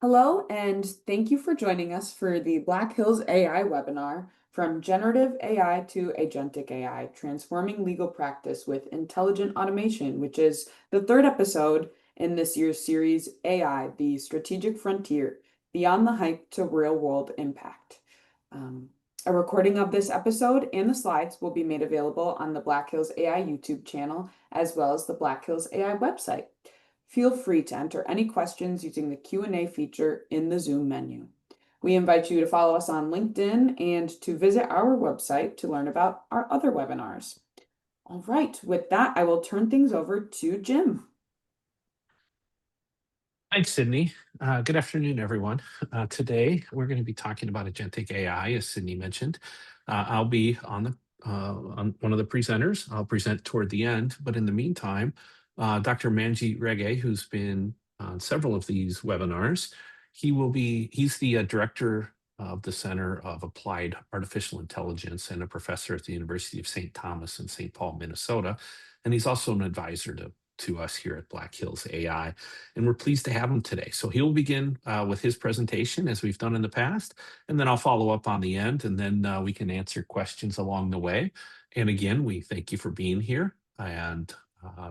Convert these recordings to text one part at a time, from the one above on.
Hello, and thank you for joining us for the Black Hills AI webinar from Generative AI to Agentic AI, Transforming Legal Practice with Intelligent Automation, which is the third episode in this year's series, AI, the Strategic Frontier, Beyond the Hype to Real-World Impact. A recording of this episode and the slides will be made available on the Black Hills AI YouTube channel, as well as the Black Hills AI website. Feel free to enter any questions using the Q&A feature in the Zoom menu. We invite you to follow us on LinkedIn and to visit our website to learn about our other webinars. All right, with that, I will turn things over to Jim. Thanks, Sydney. Good afternoon, everyone. Today, we're going to be talking about Agentic AI, as Sydney mentioned. I'll be on one of the presenters. I'll present toward the end, but in the meantime, Dr. Manjeet Rege, who's been on several of these webinars, he's the director of the Center of Applied Artificial Intelligence and a professor at the University of St. Thomas in St. Paul, Minnesota. And he's also an advisor to us here at Black Hills AI, and we're pleased to have him today. So he'll begin with his presentation as we've done in the past, and then I'll follow up on the end, and then we can answer questions along the way. And again, we thank you for being here. And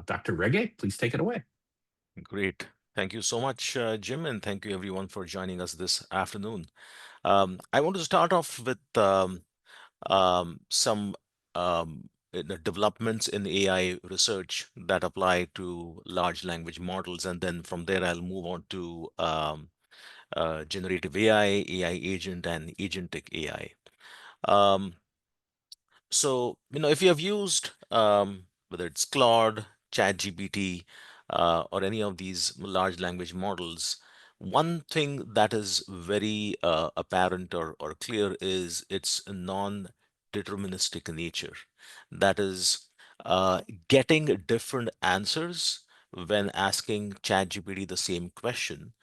Dr. Rege, please take it away. Great. Thank you so much, Jim, and thank you everyone for joining us this afternoon. I want to start off with some developments in AI research that apply to large language models, and then from there I'll move on to generative AI, AI agent, and agentic AI. So, if you have used whether it's Claude, ChatGPT, or any of these large language models, one thing that is very apparent or clear is its non-deterministic nature. That is, getting different answers when asking ChatGPT the same question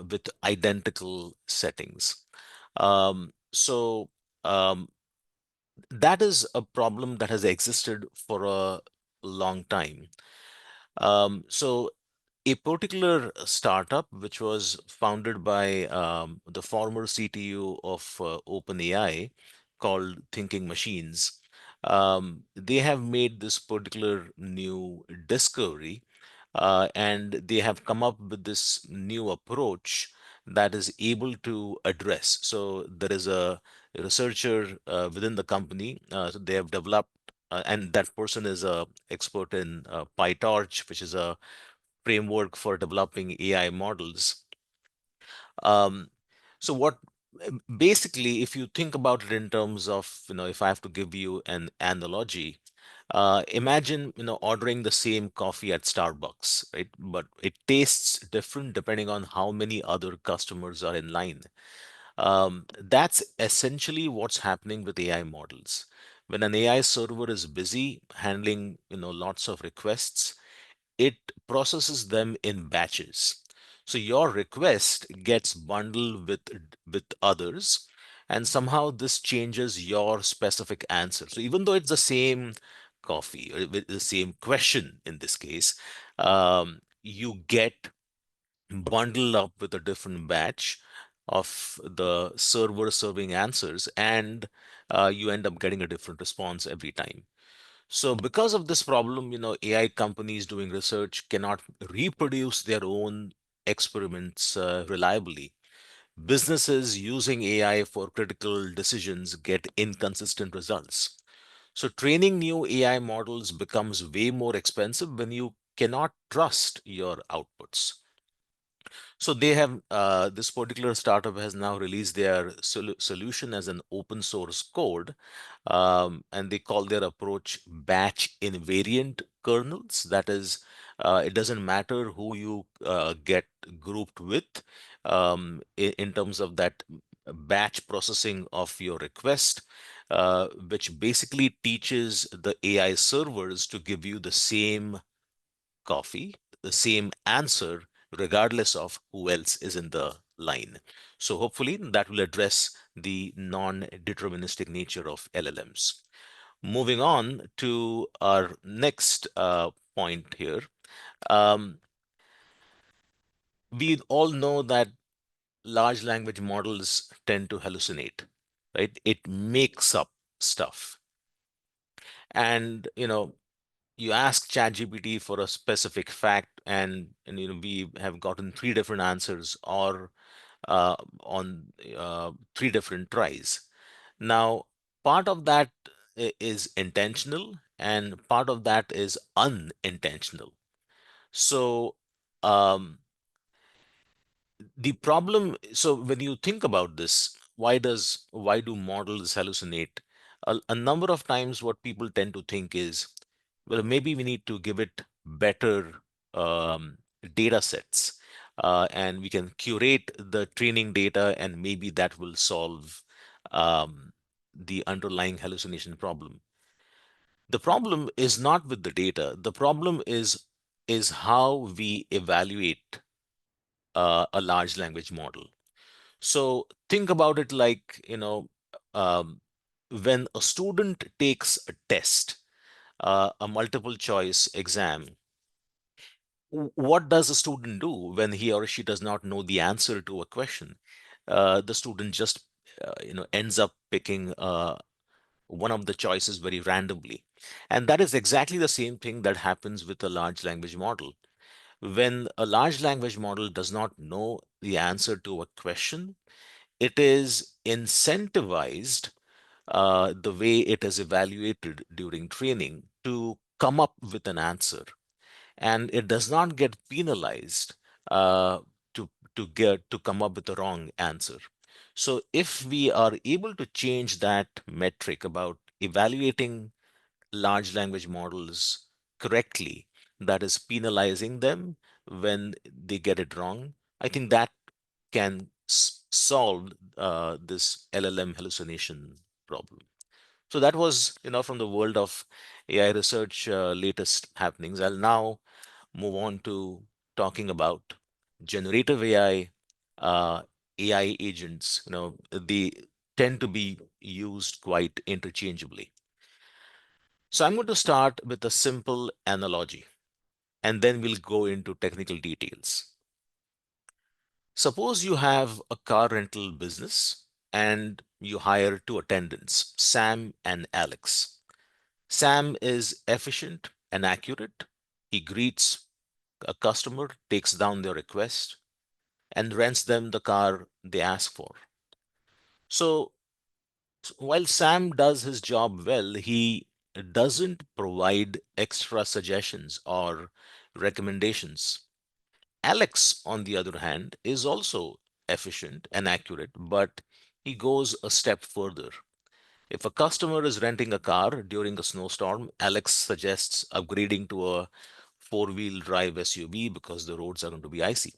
with identical settings. So that is a problem that has existed for a long time. So a particular startup, which was founded by the former CTO of OpenAI, called Thinking Machines, they have made this particular new discovery, and they have come up with this new approach that is able to address. So there is a researcher within the company. So they have developed, and that person is a expert in PyTorch, which is a framework for developing AI models. Um, so what basically, if you think about it in terms of, if I have to give you an analogy, imagine, ordering the same coffee at Starbucks, right? But it tastes different depending on how many other customers are in line. That's essentially what's happening with AI models. When an AI server is busy handling, lots of requests, it processes them in batches. So your request gets bundled with others, and somehow this changes your specific answer. So even though it's the same coffee or with the same question in this case, you get bundled up with a different batch of the server serving answers, and you end up getting a different response every time. So because of this problem, AI companies doing research cannot reproduce their own experiments reliably. Businesses using AI for critical decisions get inconsistent results. So training new AI models becomes way more expensive when you cannot trust your outputs. So they have this particular startup has now released their solution as an open source code, and they call their approach batch invariant kernels. That is, it doesn't matter who you get grouped with in terms of that batch processing of your request, which basically teaches the AI servers to give you the same coffee, the same answer, regardless of who else is in the line. So hopefully that will address the non-deterministic nature of LLMs. Moving on to our next point here. We all know that large language models tend to hallucinate, right? It makes up stuff. And, you ask ChatGPT for a specific fact, and we have gotten three different answers, or on three different tries. Now, part of that is intentional, and part of that is unintentional. So, um, so when you think about this, why do models hallucinate? A number of times, what people tend to think is, well, maybe we need to give it better um, data sets, and we can curate the training data, and maybe that will solve um, the underlying hallucination problem. The problem is not with the data. The problem is how we evaluate a large language model. So think about it like, um, when a student takes a test, a multiple choice exam, what does a student do when he or she does not know the answer to a question? The student just, ends up picking one of the choices very randomly. And that is exactly the same thing that happens with a large language model. When a large language model does not know the answer to a question, it is incentivized, the way it is evaluated during training, to come up with an answer, and it does not get penalized uh, to come up with the wrong answer. So if we are able to change that metric about evaluating large language models correctly, that is penalizing them when they get it wrong, I think that can solve this LLM hallucination problem. So that was, from the world of AI research, latest happenings. I'll now move on to talking about generative AI, AI agents. They tend to be used quite interchangeably. So I'm going to start with a simple analogy, and then we'll go into technical details. Suppose you have a car rental business and you hire two attendants, Sam and Alex. Sam is efficient and accurate. He greets a customer, takes down their request, and rents them the car they ask for. So while Sam does his job well, he doesn't provide extra suggestions or recommendations. Alex, on the other hand, is also efficient and accurate, but he goes a step further. If a customer is renting a car during a snowstorm, Alex suggests upgrading to a four-wheel drive SUV because the roads are going to be icy.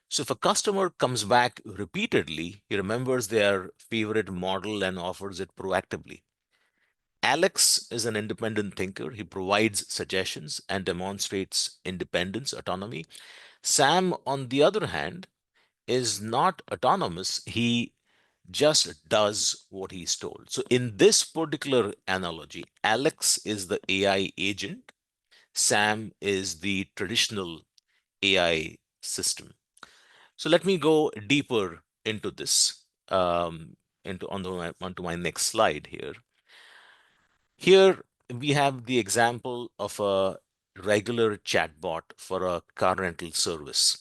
So if a customer comes back repeatedly, he remembers their favorite model and offers it proactively. Alex is an independent thinker. He provides suggestions and demonstrates independence, autonomy. Sam, on the other hand, is not autonomous. He just does what he's told. So in this particular analogy, Alex is the AI agent. Sam is the traditional AI system. So let me go deeper into this, onto my next slide here. Here we have the example of a regular chatbot for a car rental service,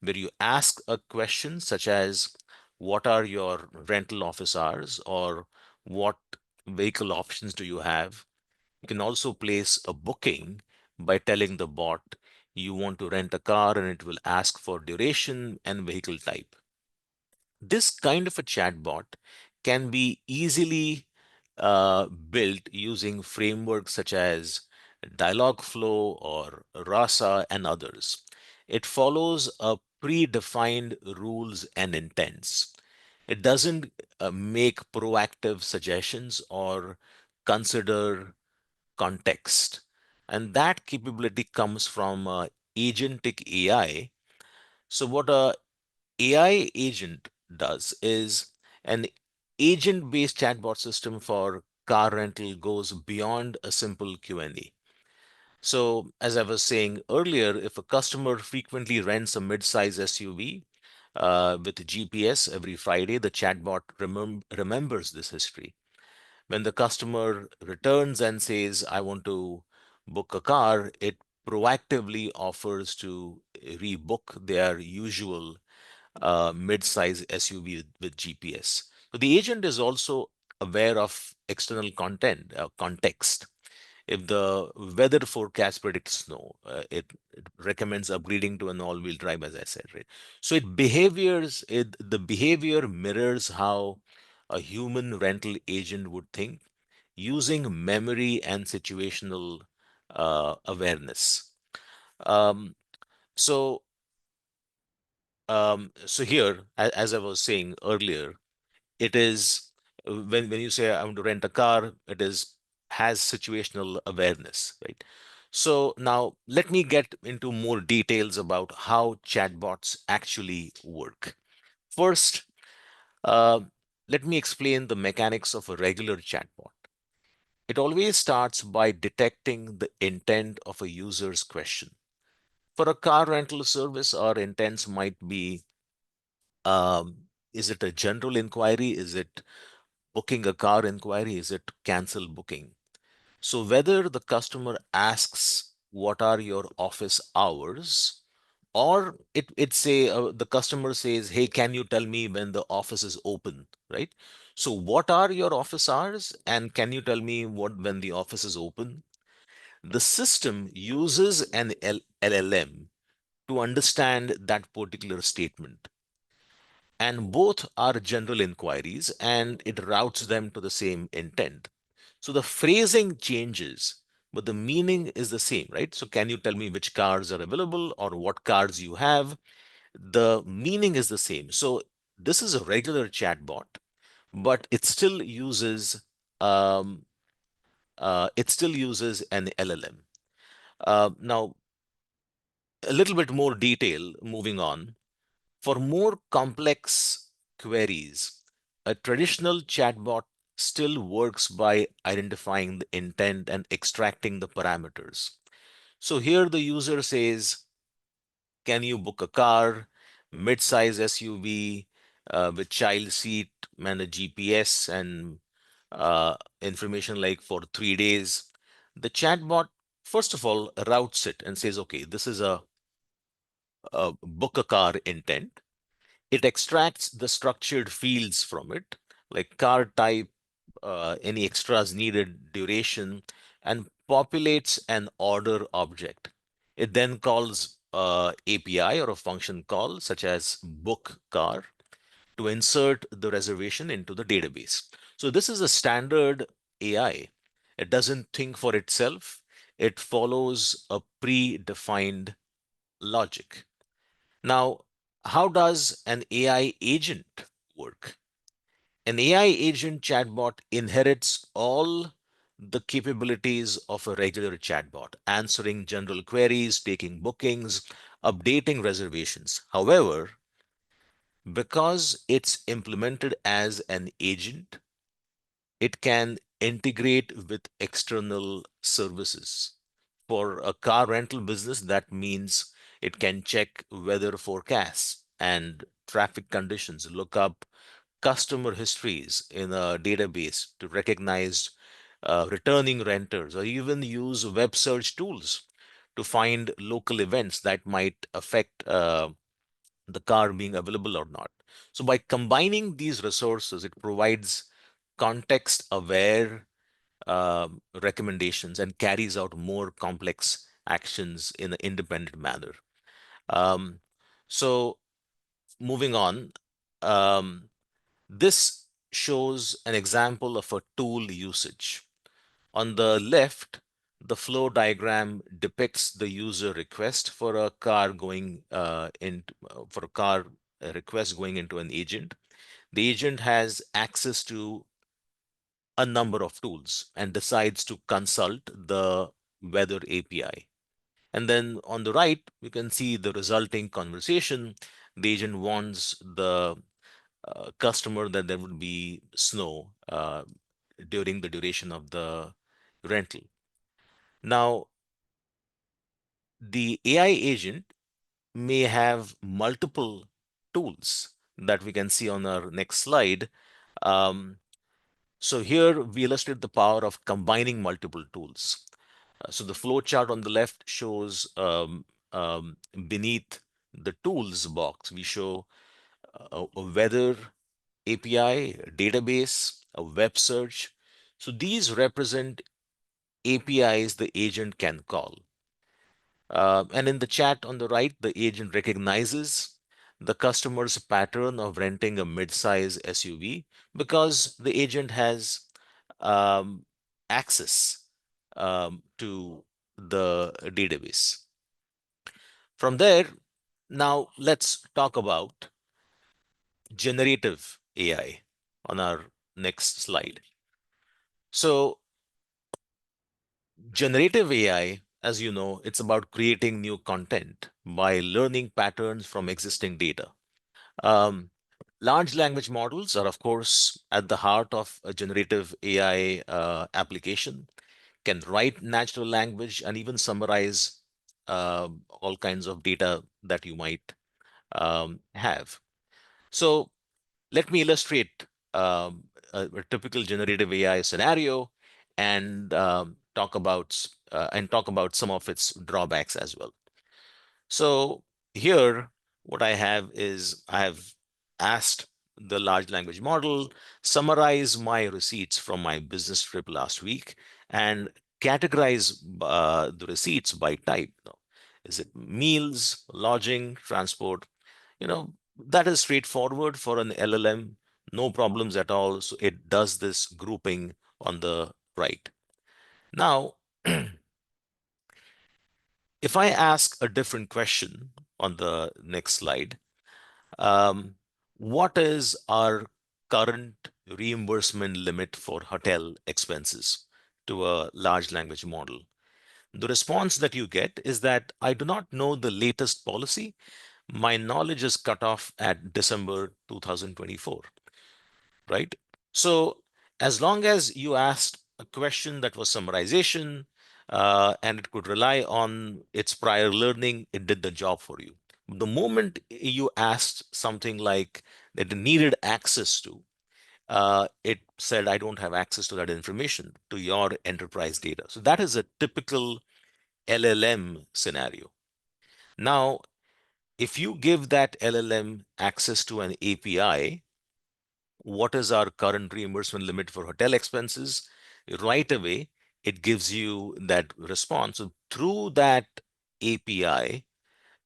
where you ask a question such as, what are your rental office hours, or what vehicle options do you have? You can also place a booking by telling the bot you want to rent a car, and it will ask for duration and vehicle type. This kind of a chatbot can be easily built using frameworks such as Dialogflow or Rasa and others. It follows a predefined rules and intents. It doesn't make proactive suggestions or consider context. And that capability comes from agentic AI. So what a AI agent does is, an agent-based chatbot system for car rental goes beyond a simple Q&A. So as I was saying earlier, if a customer frequently rents a mid-size SUV, with GPS every Friday, the chatbot remembers this history. When the customer returns and says, I want to book a car, it proactively offers to rebook their usual mid-size SUV with GPS. So the agent is also aware of external context. If the weather forecast predicts snow, it recommends upgrading to an all-wheel drive, as I said, right? So the behavior mirrors how a human rental agent would think, using memory and situational awareness. Um, so, so here, as I was saying earlier, it is when you say I want to rent a car, it is has situational awareness, right? So now let me get into more details about how chatbots actually work. First, uh, let me explain the mechanics of a regular chatbot. It always starts by detecting the intent of a user's question. For a car rental service, our intents might be, is it a general inquiry? Is it booking a car inquiry? Is it cancel booking? So whether the customer asks, what are your office hours? Or it say the customer says, hey, can you tell me when the office is open, right? So what are your office hours? And can you tell me when the office is open? The system uses an LLM to understand that particular statement. And both are general inquiries and it routes them to the same intent. So the phrasing changes, but the meaning is the same, right? So can you tell me which cars are available or what cars you have? The meaning is the same. So this is a regular chatbot, but um, it still uses an LLM. Now, a little bit more detail moving on. For more complex queries, a traditional chatbot still works by identifying the intent and extracting the parameters. So here the user says, can you book a car, mid-size SUV with child seat and a GPS and information like for 3 days? The chatbot, first of all, routes it and says, okay, this is a book a car intent. It extracts the structured fields from it, like car type, any extras needed, duration, and populates an order object. It then calls API or a function call, such as book car, to insert the reservation into the database. So this is a standard AI. It doesn't think for itself. It follows a predefined logic. Now, how does an AI agent work? An AI agent chatbot inherits all the capabilities of a regular chatbot, answering general queries, taking bookings, updating reservations. However, because it's implemented as an agent, it can integrate with external services. For a car rental business, that means it can check weather forecasts and traffic conditions, look up customer histories in a database to recognize returning renters, or even use web search tools to find local events that might affect the car being available or not. So by combining these resources, it provides context aware recommendations and carries out more complex actions in an independent manner. Um, so moving on, um, this shows an example of a tool usage. On the left, the flow diagram depicts the user request for a car going in for a car request going into an agent. The agent has access to a number of tools and decides to consult the weather API. And then on the right, you can see the resulting conversation. The agent wants the customer that there would be snow during the duration of the rental. Now, the AI agent may have multiple tools that we can see on our next slide. Um, so here we illustrate the power of combining multiple tools. So the flow chart on the left shows beneath the tools box, we show a weather API, a database, a web search. So these represent APIs the agent can call. And in the chat on the right, the agent recognizes the customer's pattern of renting a mid-size SUV because the agent has um, access to the database. From there, now let's talk about generative AI on our next slide. So generative AI, as you know, it's about creating new content by learning patterns from existing data. Um, Large language models are, of course, at the heart of a generative AI application, can write natural language and even summarize all kinds of data that you might have. So let me illustrate a typical generative AI scenario and talk about some of its drawbacks as well. So here, what I have is I have asked the large language model summarize my receipts from my business trip last week and categorize the receipts by type. Is it meals, lodging, transport? That is straightforward for an LLM, no problems at all. So it does this grouping on the right. Now, if I ask a different question on the next slide, um, what is our current reimbursement limit for hotel expenses to a large language model? The response that you get is that I do not know the latest policy. My knowledge is cut off at December 2024, right? So as long as you asked a question that was summarization and it could rely on its prior learning, it did the job for you. The moment you asked something like that it needed access to, it said, I don't have access to that information, to your enterprise data. So that is a typical LLM scenario. Now, if you give that LLM access to an API, what is our current reimbursement limit for hotel expenses? Right away, it gives you that response. So through that API,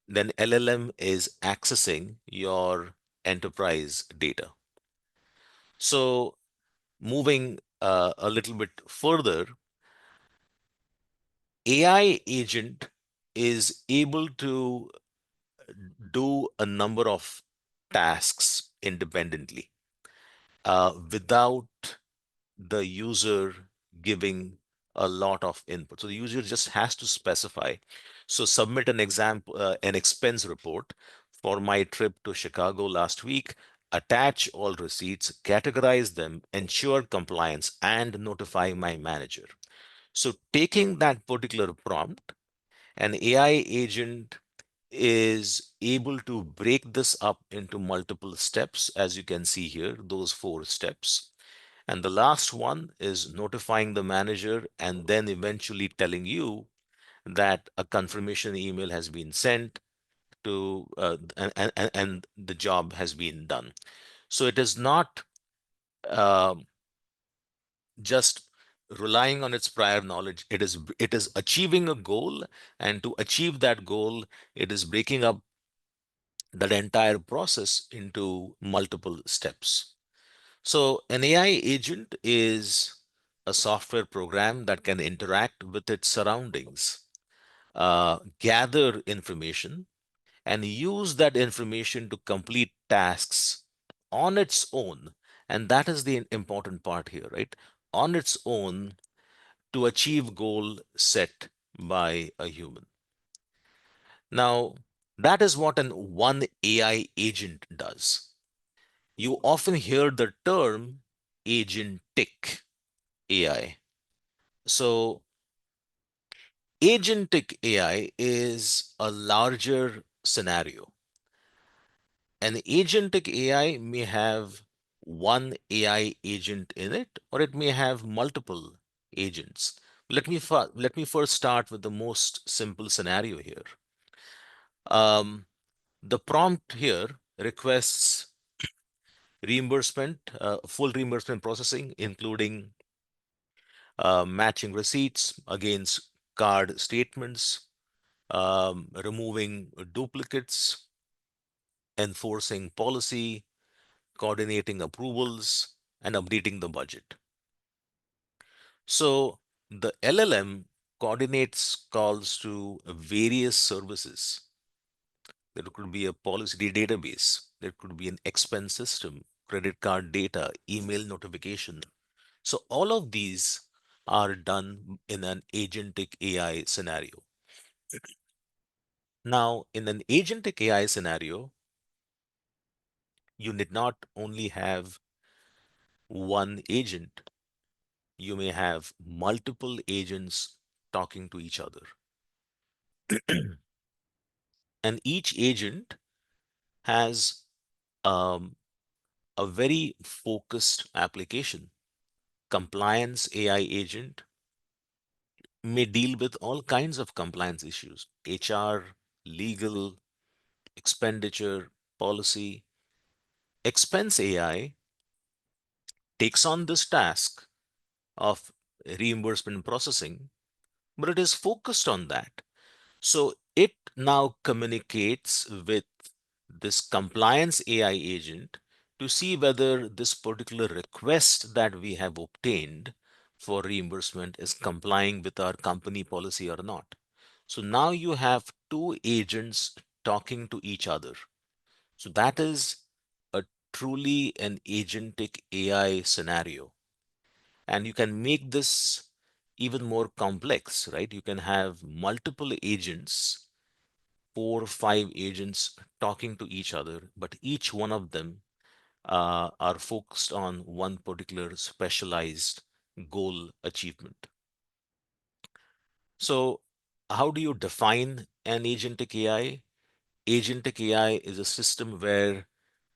then LLM is accessing your enterprise data. So moving a little bit further, AI agent is able to do a number of tasks independently without the user giving a lot of input. So the user just has to specify. So submit an example, an expense report for my trip to Chicago last week, attach all receipts, categorize them, ensure compliance, and notify my manager. So taking that particular prompt, an AI agent is able to break this up into multiple steps, as you can see here, those 4 steps. And the last one is notifying the manager and then eventually telling you that a confirmation email has been sent to and the job has been done. So it is not just relying on its prior knowledge. It is achieving a goal, and to achieve that goal, it is breaking up that entire process into multiple steps. So an AI agent is a software program that can interact with its surroundings, gather information, and use that information to complete tasks on its own. And that is the important part here, right? On its own to achieve goal set by a human. Now, that is what an one AI agent does. You often hear the term agentic AI. So agentic AI is a larger scenario. An agentic AI may have one AI agent in it, or it may have multiple agents. Let me first start with the most simple scenario here. The prompt here requests full reimbursement processing, including matching receipts against card statements, removing duplicates, enforcing policy, coordinating approvals, and updating the budget. So the LLM coordinates calls to various services. There could be a policy database, there could be an expense system, credit card data, email notification. So all of these are done in an agentic AI scenario. Now, in an agentic AI scenario, you need not only have one agent, you may have multiple agents talking to each other. And each agent has um, a very focused application. Compliance AI agent may deal with all kinds of compliance issues, HR, legal, expenditure, policy. Expense AI takes on this task of reimbursement processing, but it is focused on that. So it now communicates with this compliance AI agent to see whether this particular request that we have obtained for reimbursement is complying with our company policy or not. So now you have two agents talking to each other. So that is a truly an agentic AI scenario. And you can make this even more complex, right? You can have multiple agents, 4 or 5 agents talking to each other, but each one of them are focused on one particular specialized goal achievement. So, how do you define an agentic AI? Agentic AI is a system where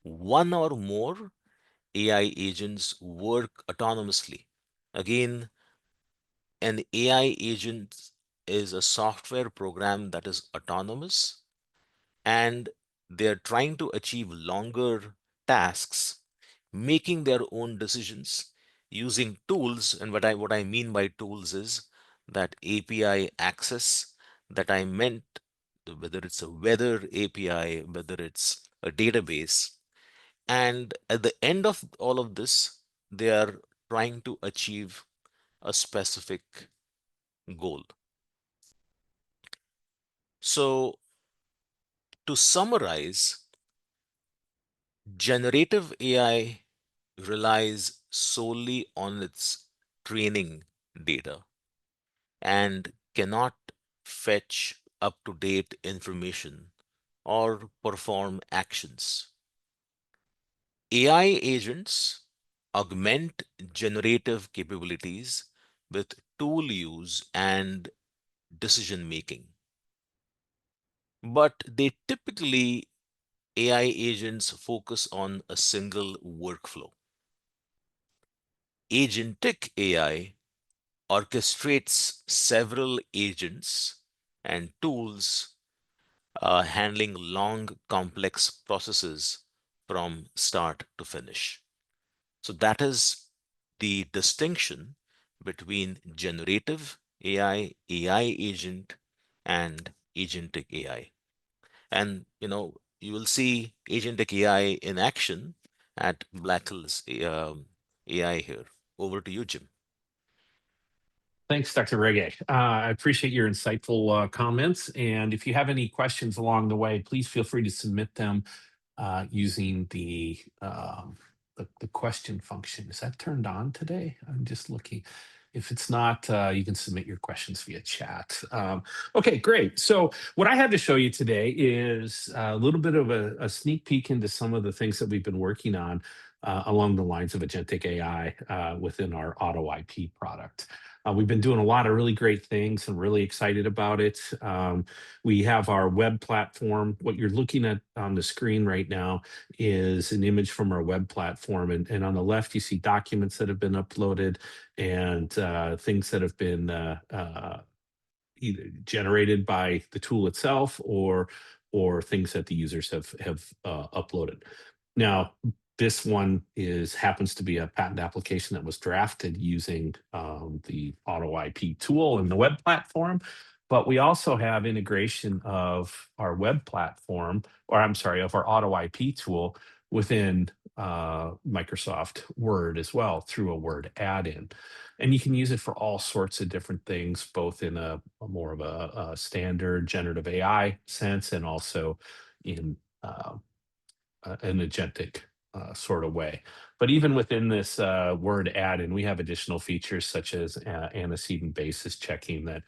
one or more AI agents work autonomously. Again, an AI agent is a software program that is autonomous, and they're trying to achieve longer tasks, making their own decisions using tools. And what I mean by tools is that API access that I meant, whether it's a weather API, whether it's a database. And at the end of all of this, they are trying to achieve a specific goal. So, to summarize, generative AI relies solely on its training data and cannot fetch up to date information or perform actions. AI agents augment generative capabilities with tool use and decision making. But they typically, AI agents focus on a single workflow. Agentic AI orchestrates several agents and tools handling long, complex processes from start to finish. So that is the distinction between generative AI, AI agent, and agentic AI. And you will see agentic AI in action at Black Hills AI here. Over to you, Jim. Thanks, Dr. Rege. I appreciate your insightful comments. And if you have any questions along the way, please feel free to submit them using the question function. Is that turned on today? I'm just looking. If it's not, you can submit your questions via chat. Okay, great. So what I had to show you today is a little bit of a sneak peek into some of the things that we've been working on along the lines of agentic AI within our Otto IP product. We've been doing a lot of really great things and really excited about it. We have our web platform. What you're looking at on the screen right now is an image from our web platform. And on the left, you see documents that have been uploaded and things that have been either generated by the tool itself or things that the users have uploaded. Now, this one happens to be a patent application that was drafted using the Otto IP tool and the web platform. But we also have integration of our web platform, or I'm sorry, of our Otto IP tool within Microsoft Word as well through a Word add-in. And you can use it for all sorts of different things, both in a more of a standard generative AI sense and also in an agentic sort of way. But even within this Word add-in, we have additional features such as antecedent basis checking that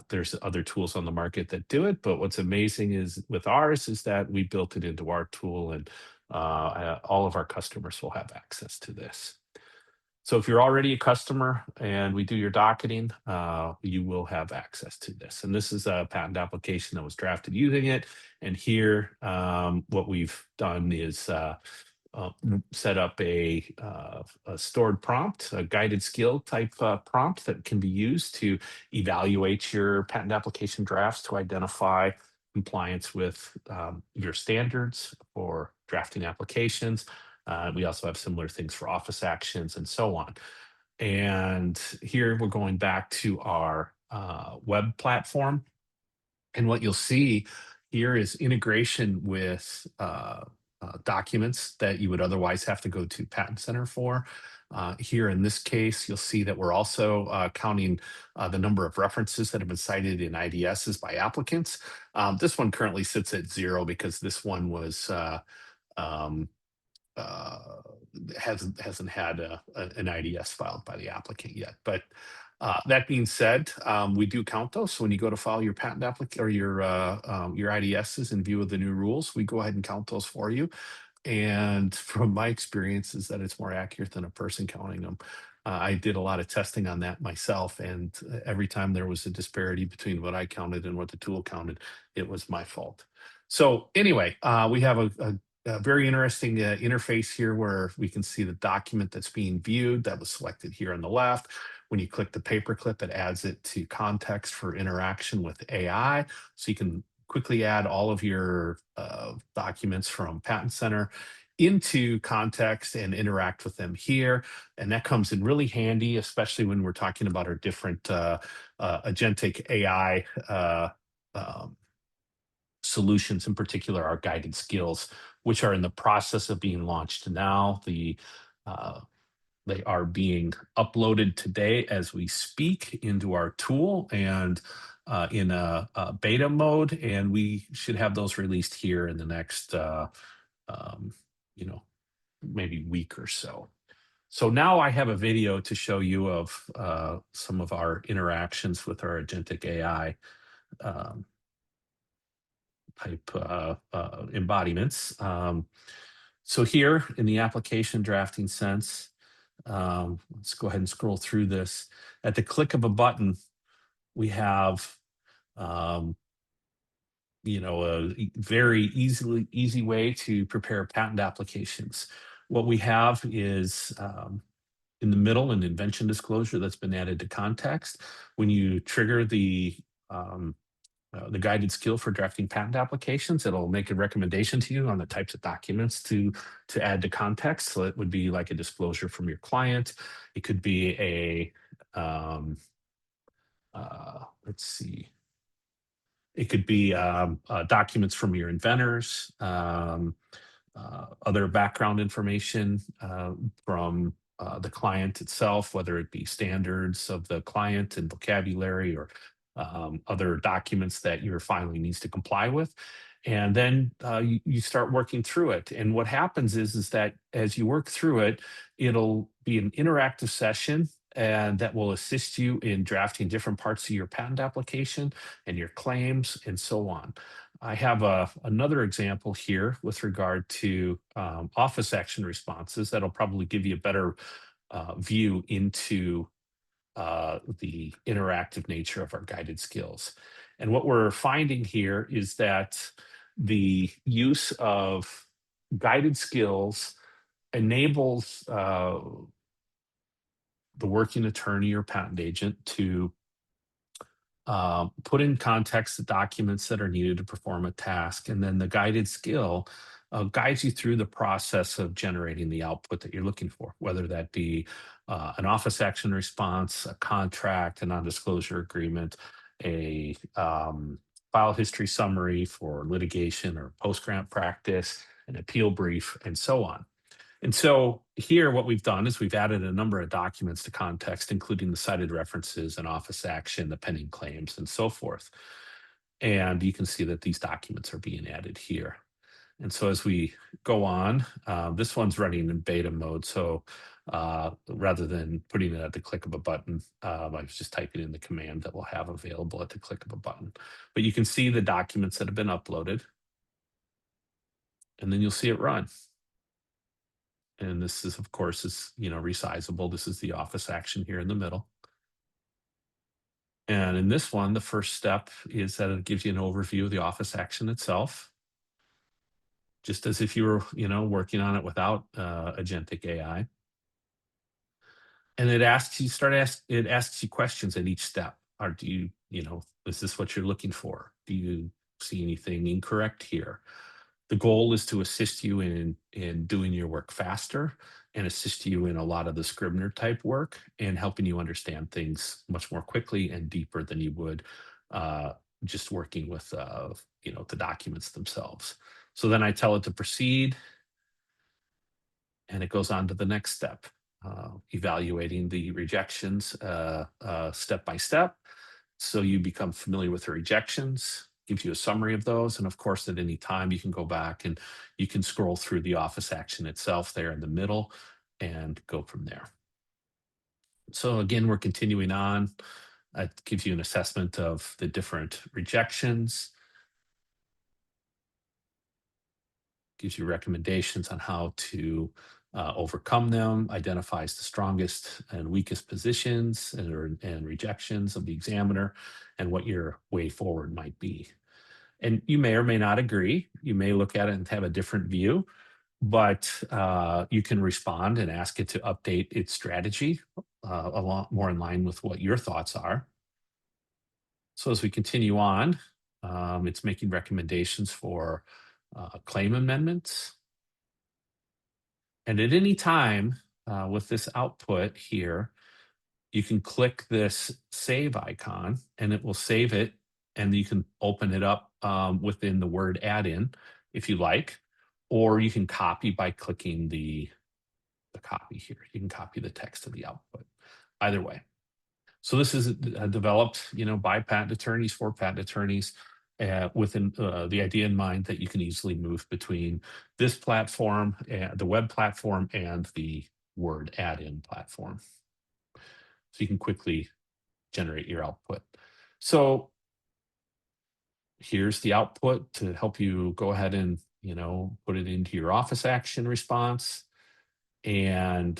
there's other tools on the market that do it. But what's amazing is with ours is that we built it into our tool, and all of our customers will have access to this. So if you're already a customer and we do your docketing, you will have access to this. And this is a patent application that was drafted using it. And here, what we've done is set up a stored prompt, a guided skill type prompt that can be used to evaluate your patent application drafts to identify compliance with your standards for drafting applications. We also have similar things for office actions and so on. And here we're going back to our web platform. And what you'll see here is integration with documents that you would otherwise have to go to Patent Center for. Here in this case, you'll see that we're also counting the number of references that have been cited in IDSs by applicants. This one currently sits at 0 because this one was hasn't had an IDS filed by the applicant yet. But that being said, we do count those. So when you go to file your patent application or your IDSs in view of the new rules, we go ahead and count those for you. And from my experience is that it's more accurate than a person counting them. I did a lot of testing on that myself, and every time there was a disparity between what I counted and what the tool counted, it was my fault. So anyway, we have a very interesting interface here where we can see the document that's being viewed that was selected here on the left. When you click the paperclip, it adds it to context for interaction with AI. So you can quickly add all of your documents from Patent Center into context and interact with them here. And that comes in really handy, especially when we're talking about our different agentic AI solutions, in particular our guided skills, which are in the process of being launched now. They are being uploaded today as we speak into our tool and in a beta mode, and we should have those released here in the next maybe week or so. So now I have a video to show you of some of our interactions with our agentic AI type embodiments. So here in the application drafting sense, let's go ahead and scroll through this. At the click of a button, we have a very easy way to prepare patent applications. What we have is in the middle an invention disclosure that's been added to context. When you trigger the guided skill for drafting patent applications, it'll make a recommendation to you on the types of documents to add to context. So it would be like a disclosure from your client. It could be let's see. It could be documents from your inventors, other background information from the client itself, whether it be standards of the client and vocabulary or other documents that your filing needs to comply with. And then you start working through it. And what happens is that as you work through it, it'll be an interactive session and that will assist you in drafting different parts of your patent application and your claims and so on. I have another example here with regard to office action responses that'll probably give you a better view into the interactive nature of our guided skills. And what we're finding here is that the use of guided skills enables the working attorney or patent agent to put in context the documents that are needed to perform a task, and then the guided skill guides you through the process of generating the output that you're looking for, whether that be an office action response, a contract, a non-disclosure agreement, a file history summary for litigation or post-grant practice, an appeal brief, and so on. And so here, what we've done is we've added a number of documents to context, including the cited references and office action, the pending claims, and so forth. And you can see that these documents are being added here. And so as we go on, this one's running in beta mode. So rather than putting it at the click of a button, I was just typing in the command that we'll have available at the click of a button. But you can see the documents that have been uploaded. And then you'll see it run. And this is, of course, resizable. This is the office action here in the middle. And in this one, the first step is that it gives you an overview of the office action itself, just as if you were, working on it without Agentic AI. And it asks you questions at each step. Or do you, is this what you're looking for? Do you see anything incorrect here? The goal is to assist you in doing your work faster and assist you in a lot of the Scrivener type work and helping you understand things much more quickly and deeper than you would just working with the documents themselves. So then I tell it to proceed, and it goes on to the next step, evaluating the rejections step by step. So you become familiar with the rejections, gives you a summary of those. And of course, at any time, you can go back and you can scroll through the office action itself there in the middle and go from there. So again, we're continuing on. It gives you an assessment of the different rejections, gives you recommendations on how to overcome them, identifies the strongest and weakest positions and rejections of the examiner, and what your way forward might be. And you may or may not agree. You may look at it and have a different view, but you can respond and ask it to update its strategy a lot more in line with what your thoughts are. So as we continue on, it's making recommendations for claim amendments. And at any time with this output here, you can click this save icon and it will save it, and you can open it up within the Word add-in if you like, or you can copy by clicking the copy here. You can copy the text of the output, either way. So this is developed, by patent attorneys for patent attorneys, within the idea in mind that you can easily move between this platform, the web platform, and the Word add-in platform. So you can quickly generate your output. So here's the output to help you go ahead and, put it into your office action response. And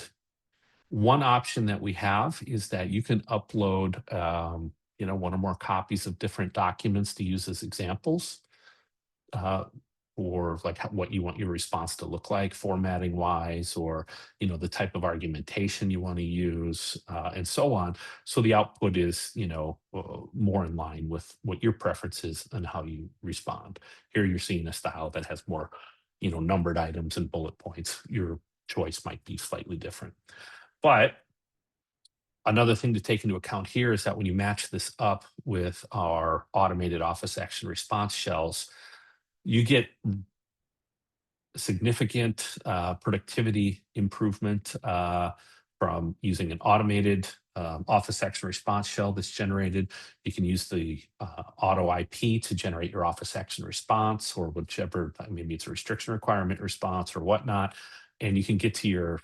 one option that we have is that you can upload, one or more copies of different documents to use as examples, or like what you want your response to look like, formatting wise, or the type of argumentation you want to use, and so on. So the output is more in line with what your preference is and how you respond. Here you're seeing a style that has more numbered items and bullet points. Your choice might be slightly different. But another thing to take into account here is that when you match this up with our automated office action response shells, you get significant productivity improvement from using an automated office action response shell that's generated. You can use the Otto IP to generate your office action response, or whichever, maybe it's a restriction requirement response or whatnot, and you can get to your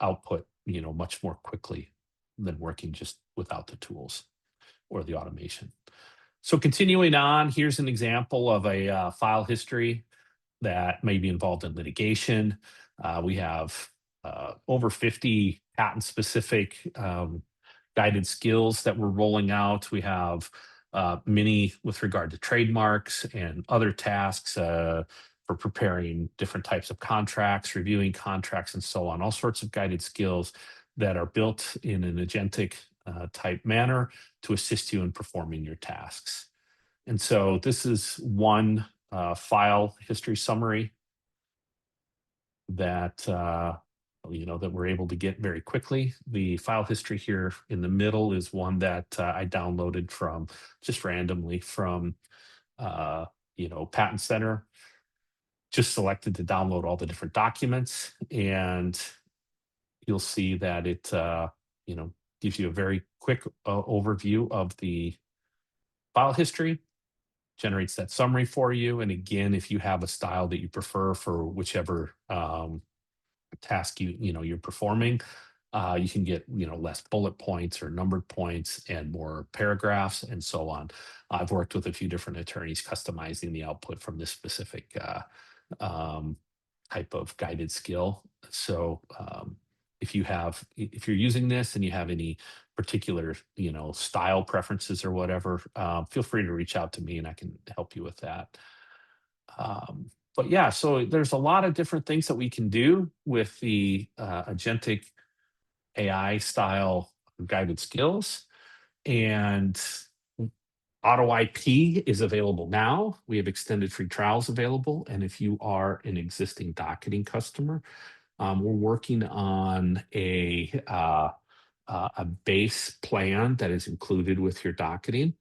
output much more quickly than working just without the tools or the automation. So continuing on, here's an example of a file history that may be involved in litigation. We have over 50 patent-specific guided skills that we're rolling out. We have many with regard to trademarks and other tasks for preparing different types of contracts, reviewing contracts, and so on. All sorts of guided skills that are built in an agentic type manner to assist you in performing your tasks. And so this is one file history summary that that we're able to get very quickly. The file history here in the middle is one that I downloaded from just randomly from Patent Center. Just selected to download all the different documents, and you'll see that it gives you a very quick overview of the file history, generates that summary for you. And again, if you have a style that you prefer for whichever task you're performing, you can get less bullet points or numbered points and more paragraphs and so on. I've worked with a few different attorneys customizing the output from this specific type of guided skill. So if you're using this and you have any particular style preferences or whatever, feel free to reach out to me and I can help you with that. But yeah, so there's a lot of different things that we can do with the agentic AI style guided skills. And Otto IP is available now. We have extended free trials available. And if you are an existing docketing customer, we're working on a base plan that is included with your docketing.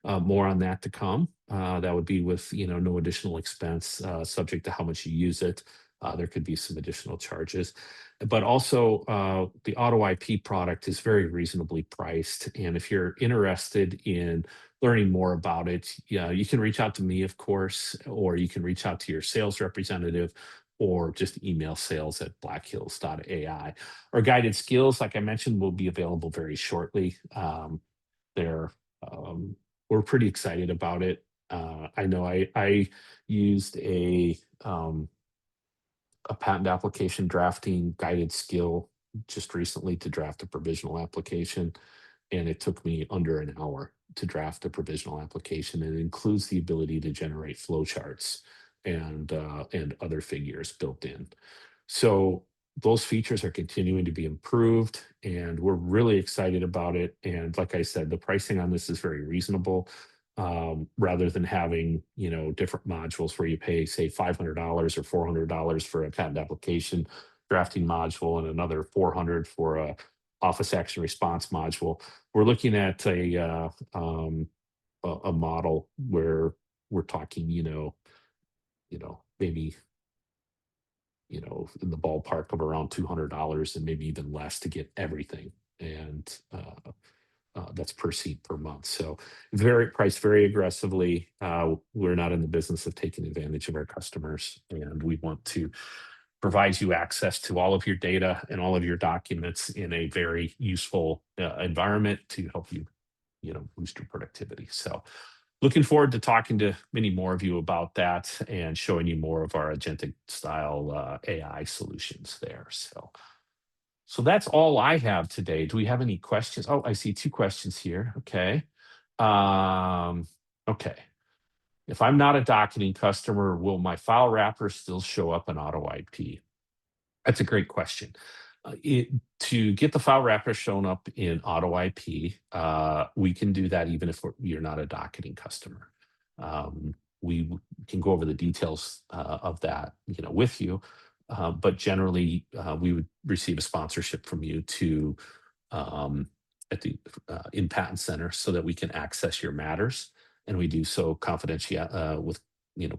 More on that to come. That would be with no additional expense, subject to how much you use it. There could be some additional charges, but also the Otto IP product is very reasonably priced. And if you're interested in learning more about it, you can reach out to me, of course, or you can reach out to your sales representative, or just email sales@blackhills.ai. Our guided skills, like I mentioned, will be available very shortly. We're pretty excited about it. I know I used a patent application drafting guided skill just recently to draft a provisional application, and it took me under an hour to draft a provisional application. And it includes the ability to generate flowcharts and other figures built in. So those features are continuing to be improved, and we're really excited about it. And like I said, the pricing on this is very reasonable. Rather than having different modules where you pay, say, $500 or $400 for a patent application drafting module and another $400 for a office action response module, we're looking at a model where we're talking maybe in the ballpark of around $200 and maybe even less to get everything. And that's per seat per month. So priced very aggressively. We're not in the business of taking advantage of our customers, and we want to provide you access to all of your data and all of your documents in a very useful environment to help you, boost your productivity. So looking forward to talking to many more of you about that and showing you more of our agentic style AI solutions there. So that's all I have today. Do we have any questions? Oh, I see 2 questions here. Okay. Okay. If I'm not a docketing customer, will my file wrapper still show up in Otto IP? That's a great question. To get the file wrapper shown up in Otto IP, we can do that even if you're not a docketing customer. We can go over the details of that, with you. But generally, we would receive a sponsorship from you to at the in Patent Center so that we can access your matters, and we do so with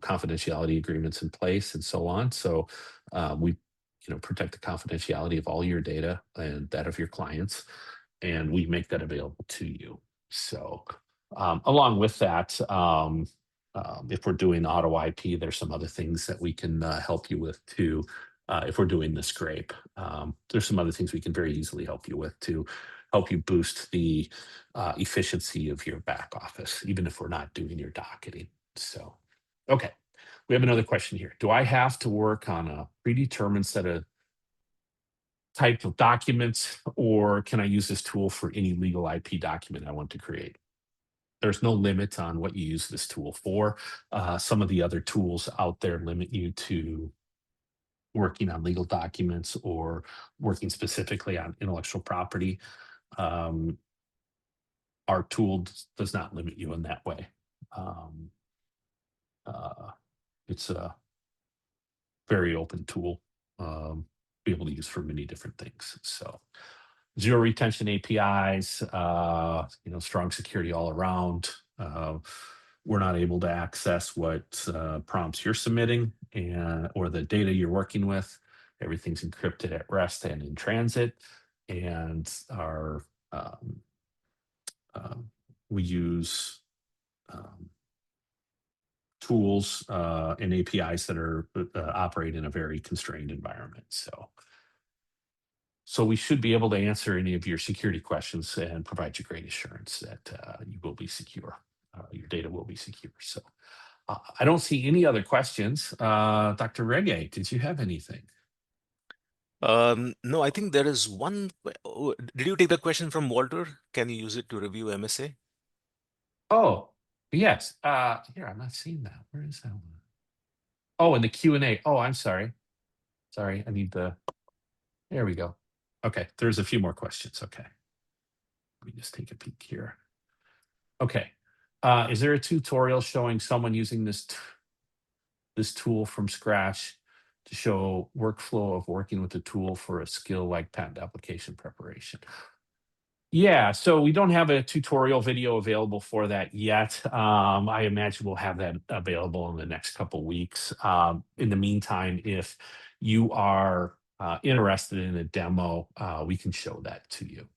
confidentiality agreements in place and so on. So we protect the confidentiality of all your data and that of your clients, and we make that available to you. So along with that, if we're doing Otto IP, there's some other things that we can help you with too. If we're doing the scrape, there's some other things we can very easily help you with too. help you boost the efficiency of your back office, even if we're not doing your docketing. So, okay, we have another question here. Do I have to work on a predetermined set of type of documents, or can I use this tool for any legal IP document I want to create? There's no limit on what you use this tool for. Some of the other tools out there limit you to working on legal documents or working specifically on intellectual property. Um, our tool does not limit you in that way. Uh, it's a very open tool, be able to use for many different things. So zero retention APIs, strong security all around. We're not able to access what prompts you're submitting or the data you're working with. Everything's encrypted at rest and in transit. And we use tools and APIs that are operate in a very constrained environment. So we should be able to answer any of your security questions and provide you great assurance that you will be secure. Your data will be secure. So I don't see any other questions. Dr. Rege, did you have anything? No, I think there is one. Did you take the question from Walter? Can you use it to review MSA? Oh, yes. Here, I'm not seeing that. Where is that one? Oh, in the Q&A. Oh, I'm sorry. Sorry, I need there we go. Okay, there's a few more questions. Okay. Let me just take a peek here. Okay. Is there a tutorial showing someone using this tool from scratch to show workflow of working with the tool for a skill like patent application preparation? Yeah, so we don't have a tutorial video available for that yet. I imagine we'll have that available in the next couple weeks. In the meantime, if you are interested in a demo, we can show that to you.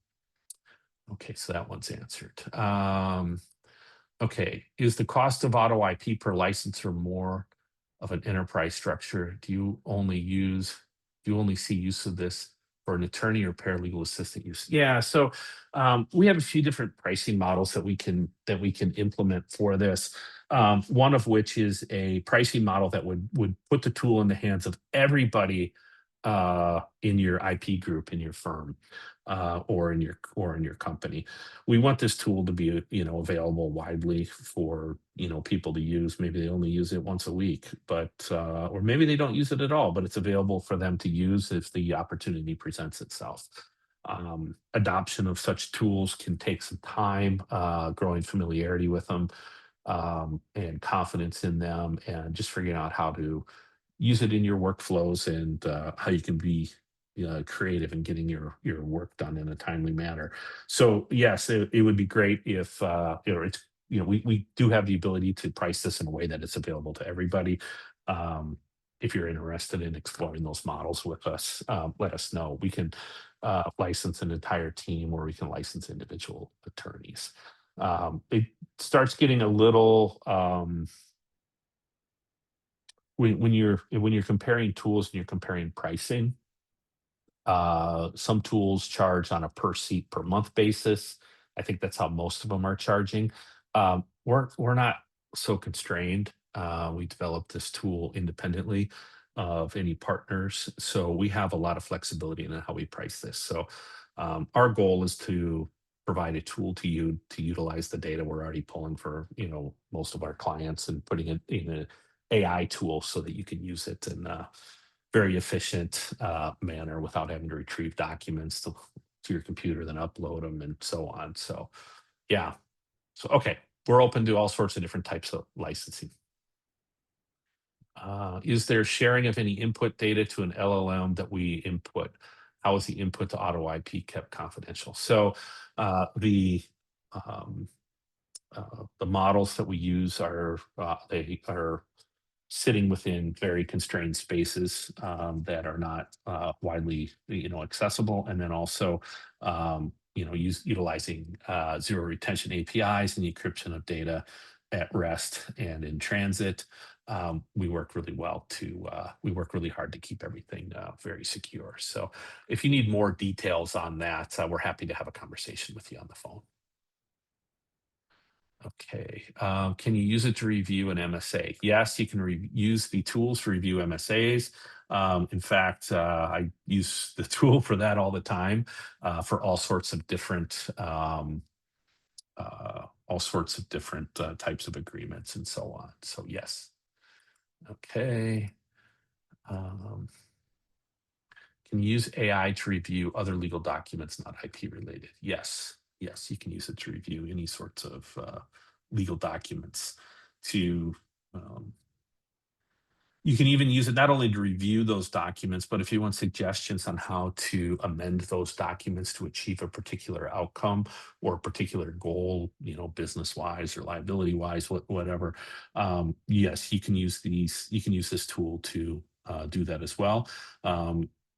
Okay, so that one's answered. Okay, is the cost of Otto IP per license or more of an enterprise structure? Do you only see use of this for an attorney or paralegal assistant use? Yeah, so we have a few different pricing models that we can implement for this. One of which is a pricing model that would put the tool in the hands of everybody in your IP group, in your firm, or in your company. We want this tool to be available widely for people to use. Maybe they only use it once a week, but or maybe they don't use it at all, but it's available for them to use if the opportunity presents itself. Adoption of such tools can take some time, growing familiarity with them, and confidence in them, and just figuring out how to use it in your workflows and how you can be creative in getting your work done in a timely manner. So yes, it would be great if we do have the ability to price this in a way that it's available to everybody. If you're interested in exploring those models with us, let us know. We can license an entire team, or we can license individual attorneys. It starts getting a little when you're comparing tools and you're comparing pricing. Some tools charge on a per seat per month basis. I think that's how most of them are charging. We're not so constrained. We developed this tool independently of any partners, so we have a lot of flexibility in how we price this. So our goal is to provide a tool to you to utilize the data we're already pulling for most of our clients, and putting it in an AI tool so that you can use it in very efficient manner without having to retrieve documents to your computer, then upload them and so on. So yeah. So okay, we're open to all sorts of different types of licensing. Is there sharing of any input data to an LLM that we input? How is the input to Otto IP kept confidential? So the models that we use are sitting within very constrained spaces that are not widely accessible, and then also utilizing zero retention APIs and the encryption of data at rest and in transit. we work really well to we work really hard to keep everything very secure. So if you need more details on that, we're happy to have a conversation with you on the phone. Okay, can you use it to review an MSA? Yes, you can use the tools to review MSAs. In fact, I use the tool for that all the time, for all sorts of different types of agreements and so on. So yes. Okay. Can you use AI to review other legal documents not IP related? Yes. Yes, you can use it to review any sorts of legal documents to you can even use it not only to review those documents, but if you want suggestions on how to amend those documents to achieve a particular outcome or a particular goal, business wise or liability wise, whatever. Yes, you can use these. You can use this tool to do that as well.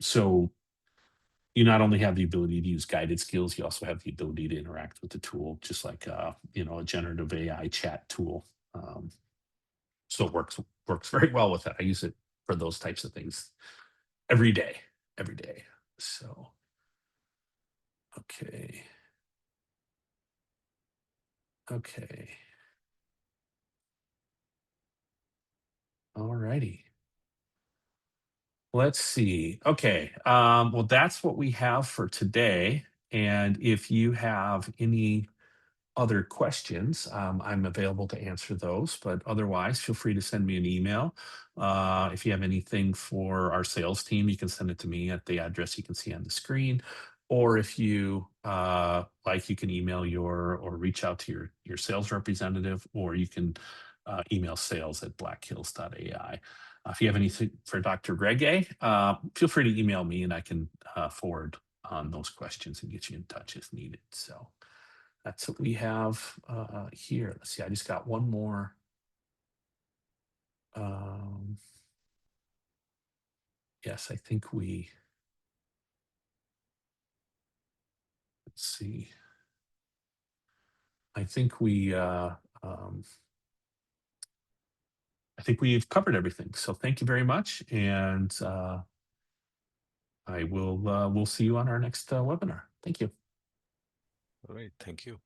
So you not only have the ability to use guided skills, you also have the ability to interact with the tool, just like a generative AI chat tool. So it works very well with that. I use it for those types of things every day. So, okay. All righty. Let's see. Okay. Well, that's what we have for today. And if you have any other questions, I'm available to answer those, but otherwise feel free to send me an email. If you have anything for our sales team, you can send it to me at the address you can see on the screen. Or if you like, you can email or reach out to your sales representative, or you can email sales@blackhills.ai. If you have anything for Dr. Rege, feel free to email me and I can forward on those questions and get you in touch if needed. So that's what we have here. Let's see, I just got one more. Yes, I think let's see. I think we've covered everything. So thank you very much. And we'll see you on our next webinar. Thank you. All right. Thank you.